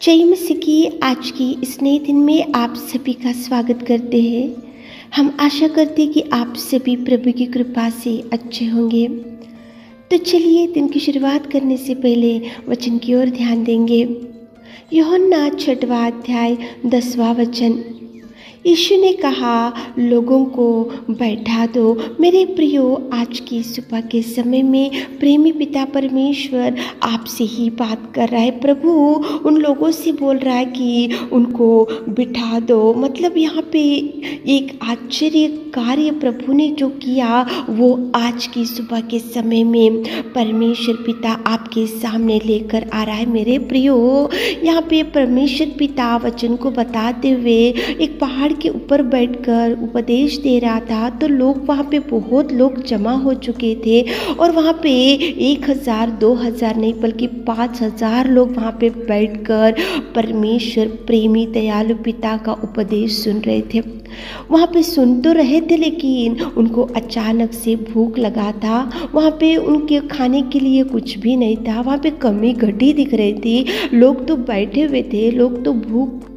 जय मसीह की आज की इस नए दिन में आप सभी का स्वागत करते हैं। हम आशा करते हैं कि आप सभी प्रभु की कृपा से अच्छे होंगे। तो चलिए दिन की शुरुआत करने से पहले वचन की ओर ध्यान देंगे। यूहन्ना 6वां अध्याय 10वां वचन। यीशु ने कहा, लोगों को बैठा दो। मेरे प्रियो, आज की सुबह के समय में प्रेमी पिता परमेश्वर आपसे ही बात कर रहा है। प्रभु उन लोगों से बोल रहा है कि उनको बिठा दो। मतलब यहाँ पे एक आश्चर्य कार्य प्रभु ने जो किया वो आज की सुबह के समय में परमेश्वर पिता आपके सामने लेकर आ रहा है। मेरे प्रियो, यहाँ पे परमेश्वर पिता वचन को बताते हुए एक पहाड़ के ऊपर बैठकर उपदेश दे रहा था। तो लोग वहाँ पे बहुत लोग जमा हो चुके थे और वहाँ पे 1000 2000 नहीं बल्कि 5000 लोग वहाँ पे बैठकर परमेश्वर प्रेमी दयालु पिता का उपदेश सुन रहे थे। वहाँ पे सुन तो रहे थे लेकिन उनको अचानक से भूख लगा था। वहाँ पे उनके खाने के लिए कुछ भी नहीं था। वहाँ पे कमी घटी दिख रही थी। लोग तो बैठे हुए थे, लोग तो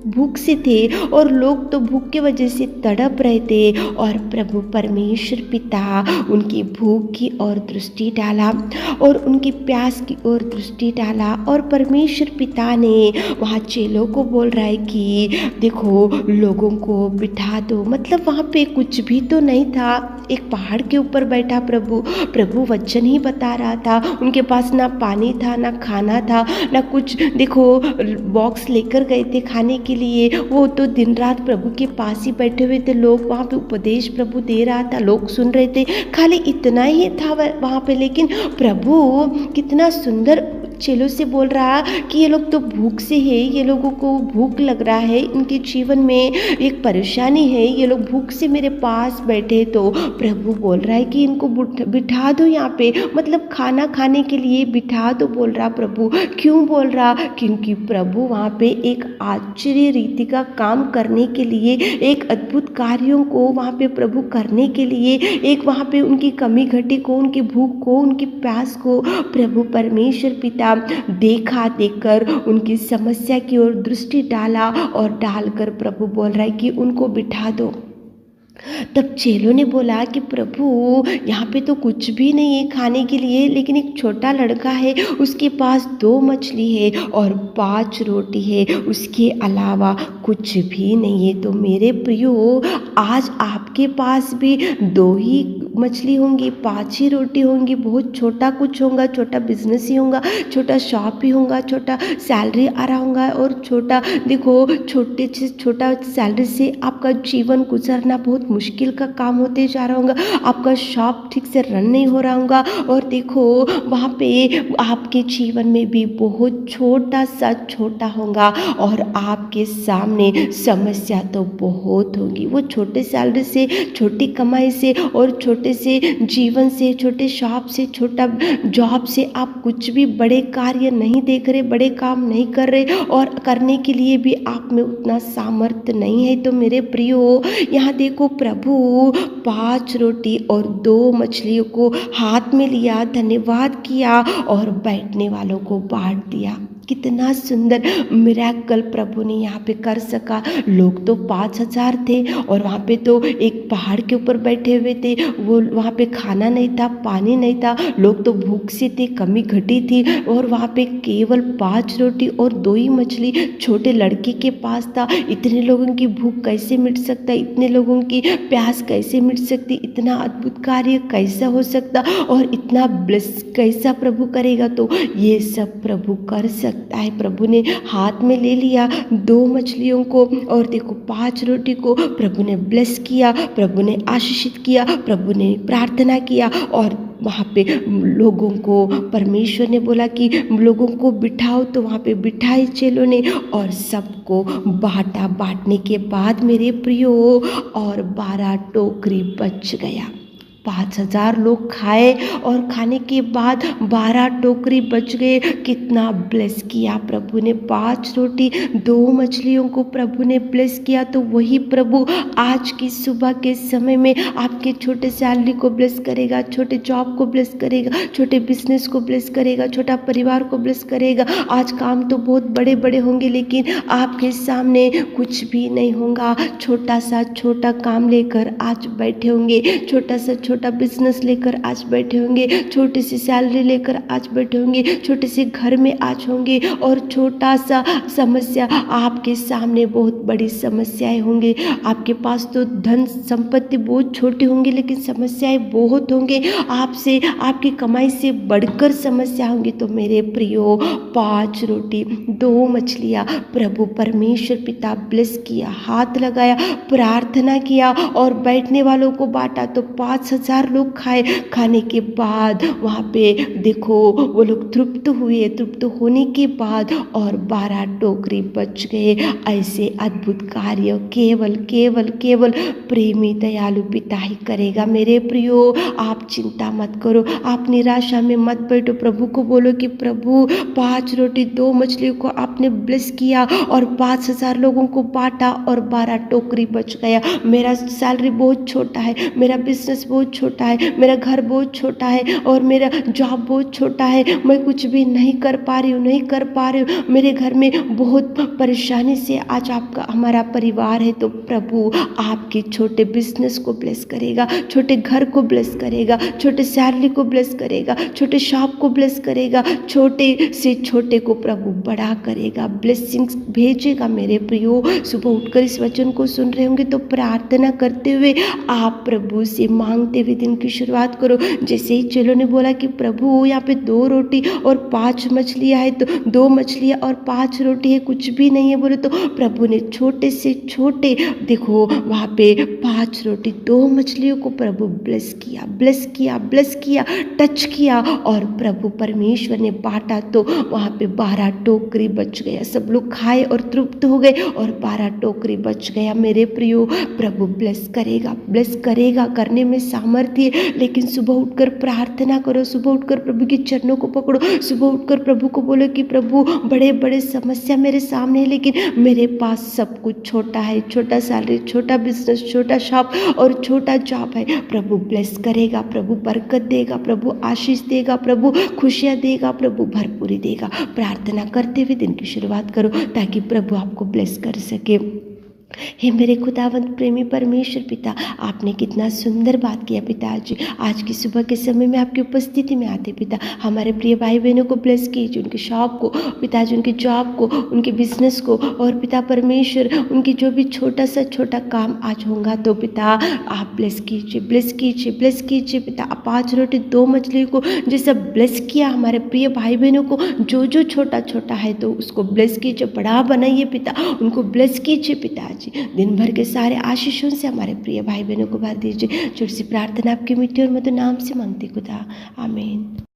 भूख से थे और लोग तो भूख की वजह से तड़प रहे थे। और प्रभु परमेश्वर पिता उनकी भूख की ओर दृष्टि डाला और उनकी प्यास की ओर दृष्टि डाला और परमेश्वर पिता ने वहाँ चेलों को बोल रहा है कि देखो, लोगों को बिठा दो। मतलब वहाँ पे कुछ भी तो नहीं था। एक पहाड़ के ऊपर बैठा प्रभु वचन ही बता रहा था। उनके पास ना पानी था, ना खाना था, ना कुछ। देखो, बॉक्स लेकर गए थे खाने के लिए। वो तो दिन रात प्रभु के पास ही बैठे हुए थे। लोग वहाँ पे उपदेश प्रभु दे रहा था, लोग सुन रहे थे। खाली इतना ही था वहाँ पे। लेकिन प्रभु कितना सुंदर चेलों से बोल रहा कि ये लोग तो भूख से है, ये लोगों को भूख लग रहा है, इनके जीवन में एक परेशानी है, ये लोग भूख से मेरे पास बैठे। तो प्रभु बोल रहा है कि इनको बिठा दो यहाँ पे। मतलब खाना खाने के लिए बिठा दो बोल रहा प्रभु। क्यों बोल रहा? क्योंकि प्रभु वहाँ पे एक आश्चर्य रीति का काम करने के लिए, एक अद्भुत कार्यों को वहाँ पे प्रभु करने के लिए, एक वहाँ पे उनकी कमी घटी को, उनकी भूख को, उनकी प्यास को प्रभु परमेश्वर पिता देखकर उनकी समस्या की ओर दृष्टि डाला और डालकर प्रभु बोल रहा है कि उनको बिठा दो। तब चेलों ने बोला कि प्रभु, यहाँ पे तो कुछ भी नहीं है खाने के लिए, लेकिन एक छोटा लड़का है, उसके पास 2 मछली है और 5 रोटी है, उसके अलावा कुछ भी नहीं है। तो मेरे प्रियो, आज आपके पास भी 2 ही मछली होंगी, 5 ही रोटी होंगी। बहुत छोटा कुछ होगा, छोटा बिजनेस ही होगा, छोटा शॉप ही होगा, छोटा सैलरी आ रहा होगा और छोटा, देखो, छोटे से छोटा सैलरी से आपका जीवन गुजरना बहुत मुश्किल का काम होते जा रहा होगा। आपका शॉप ठीक से रन नहीं हो रहा होगा और देखो, वहाँ पे आपके जीवन में भी बहुत छोटा होगा और आपके सामने समस्या तो बहुत होगी। वो छोटे सैलरी से, छोटी कमाई से और छोटे से जीवन से, छोटे शॉप से, छोटा जॉब से आप कुछ भी बड़े कार्य नहीं देख रहे, बड़े काम नहीं कर रहे और करने के लिए भी आप में उतना सामर्थ्य नहीं है। तो मेरे प्रियो, यहाँ देखो, प्रभु 5 रोटी और 2 मछलियों को हाथ में लिया, धन्यवाद किया और बैठने वालों को बांट दिया। कितना सुंदर मिरेकल प्रभु ने यहाँ पे कर सका। लोग तो 5000 थे और वहाँ पे तो एक पहाड़ के ऊपर बैठे हुए थे। वो वहाँ पे खाना नहीं था, पानी नहीं था, लोग तो भूख से थे, कमी घटी थी और वहाँ पे केवल 5 रोटी और 2 ही मछली छोटे लड़के के पास था। इतने लोगों की भूख कैसे मिट सकता? इतने लोगों की प्यास कैसे मिट सकती? इतना अद्भुत कार्य कैसा हो सकता और इतना ब्लेस कैसा प्रभु करेगा? तो ये सब प्रभु कर सकता है। प्रभु ने हाथ में ले लिया 2 मछलियों को और देखो 5 रोटी को प्रभु ने ब्लेस किया, प्रभु ने आशीषित किया, प्रभु ने प्रार्थना किया और वहाँ पे लोगों को परमेश्वर ने बोला कि लोगों को बिठाओ। तो वहाँ पे बिठाए चेलों ने और सबको बांटा। बांटने के बाद मेरे प्रियो और 12 टोकरी बच गया। 5,000 लोग खाए और खाने के बाद 12 टोकरी बच गए। कितना ब्लेस किया प्रभु ने। 5 रोटी 2 मछलियों को प्रभु ने ब्लेस किया। तो वही प्रभु आज की सुबह के समय में आपके छोटे सैलरी को ब्लेस करेगा, छोटे जॉब को ब्लेस करेगा, छोटे बिजनेस को ब्लेस करेगा, छोटा परिवार को ब्लेस करेगा। आज काम तो बहुत बड़े बड़े होंगे लेकिन आपके सामने कुछ भी नहीं होगा। छोटा सा छोटा काम लेकर आज बैठे होंगे, छोटा सा छोटा बिजनेस लेकर आज बैठे होंगे, छोटी सी सैलरी लेकर आज बैठे होंगे, छोटे से घर में आज होंगे और छोटा सा समस्या आपके सामने बहुत बड़ी समस्याएं होंगे। आपके पास तो धन संपत्ति बहुत छोटी होंगी लेकिन समस्याएं बहुत होंगे। आपसे आपकी कमाई से बढ़कर समस्या होंगी। तो मेरे प्रियो 5 रोटी 2 मछलियाँ प्रभु परमेश्वर पिता ब्लेस किया, हाथ लगाया, प्रार्थना किया और बैठने वालों को बांटा। तो 5,000 लोग खाए। खाने के बाद वहाँ पे देखो वो लोग तृप्त हुए। तृप्त होने के बाद और 12 टोकरी बच गए। ऐसे अद्भुत कार्य केवल केवल केवल प्रेमी दयालु पिता ही करेगा। मेरे प्रियो आप चिंता मत करो, आप निराशा में मत बैठो। प्रभु को बोलो कि प्रभु 5 रोटी 2 मछलियों को आपने ब्लेस किया और 5,000 लोगों को बांटा और 12 टोकरी बच गया। मेरा सैलरी बहुत छोटा है, मेरा बिजनेस बहुत छोटा है, मेरा घर बहुत छोटा है और मेरा जॉब बहुत छोटा है। मैं कुछ भी नहीं कर पा रही हूँ, मेरे घर में बहुत परेशानी से आज आपका हमारा परिवार है। तो प्रभु आपके छोटे बिजनेस को ब्लेस करेगा, छोटे घर को ब्लेस करेगा, छोटे सैलरी को ब्लेस करेगा, छोटे शॉप को ब्लेस करेगा, छोटे से छोटे को प्रभु बड़ा करेगा, ब्लेसिंग्स भेजेगा। मेरे प्रियो सुबह उठकर इस वचन को सुन रहे होंगे तो प्रार्थना करते हुए आप प्रभु से मांगते हुए दिन की शुरुआत करो। जैसे ही चेलों ने बोला कि प्रभु यहाँ पे 2 रोटी और 5 मछलियाँ है, तो 2 मछलियाँ और 5 रोटी है, कुछ भी नहीं है बोले। तो प्रभु ने छोटे से छोटे देखो वहाँ पे 5 रोटी 2 मछलियों को प्रभु ब्लेस किया, ब्लेस किया, ब्लेस किया, टच किया और प्रभु परमेश्वर ने बांटा। तो वहाँ पे 12 टोकरी बच गया। सब लोग खाए और तृप्त हो गए और 12 टोकरी बच गया। मेरे प्रियो प्रभु ब्लेस करेगा, ब्लेस करेगा। करने में सामर्थ्य है लेकिन सुबह उठकर प्रार्थना करो, सुबह उठकर प्रभु के चरणों को पकड़ो, सुबह उठकर प्रभु को बोलो कि प्रभु बड़े बड़े समस्या मेरे सामने है लेकिन मेरे पास सब कुछ छोटा है, छोटा सैलरी, छोटा बिजनेस, छोटा शॉप और छोटा जॉब है। प्रभु ब्लेस करेगा, प्रभु बरकत देगा, प्रभु आशीष देगा, प्रभु खुशियाँ देगा, प्रभु भरपूरी देगा। प्रार्थना करते हुए दिन की शुरुआत करो ताकि प्रभु आपको ब्लेस कर सके। हे मेरे खुदावंत प्रेमी परमेश्वर पिता, आपने कितना सुंदर बात किया पिताजी। आज की सुबह के समय में आपकी उपस्थिति में आते पिता, हमारे प्रिय भाई बहनों को ब्लेस कीजिए, उनके शॉप को पिताजी, उनके जॉब को, उनके बिजनेस को और पिता परमेश्वर उनकी जो भी छोटा सा छोटा काम आज होगा तो पिता आप ब्लेस कीजिए, ब्लेस कीजिए, ब्लेस कीजिए पिता। 5 रोटी 2 मछली को जैसा ब्लेस किया हमारे प्रिय भाई बहनों को, जो जो छोटा छोटा है तो उसको ब्लेस कीजिए, बड़ा बनाइए पिता, उनको ब्लेस कीजिए पिताजी। दिन भर के सारे आशीषों से हमारे प्रिय भाई बहनों को भर दीजिए। छोटी सी प्रार्थना आपके मीठे और मधुर नाम से मांगते खुदा, आमीन।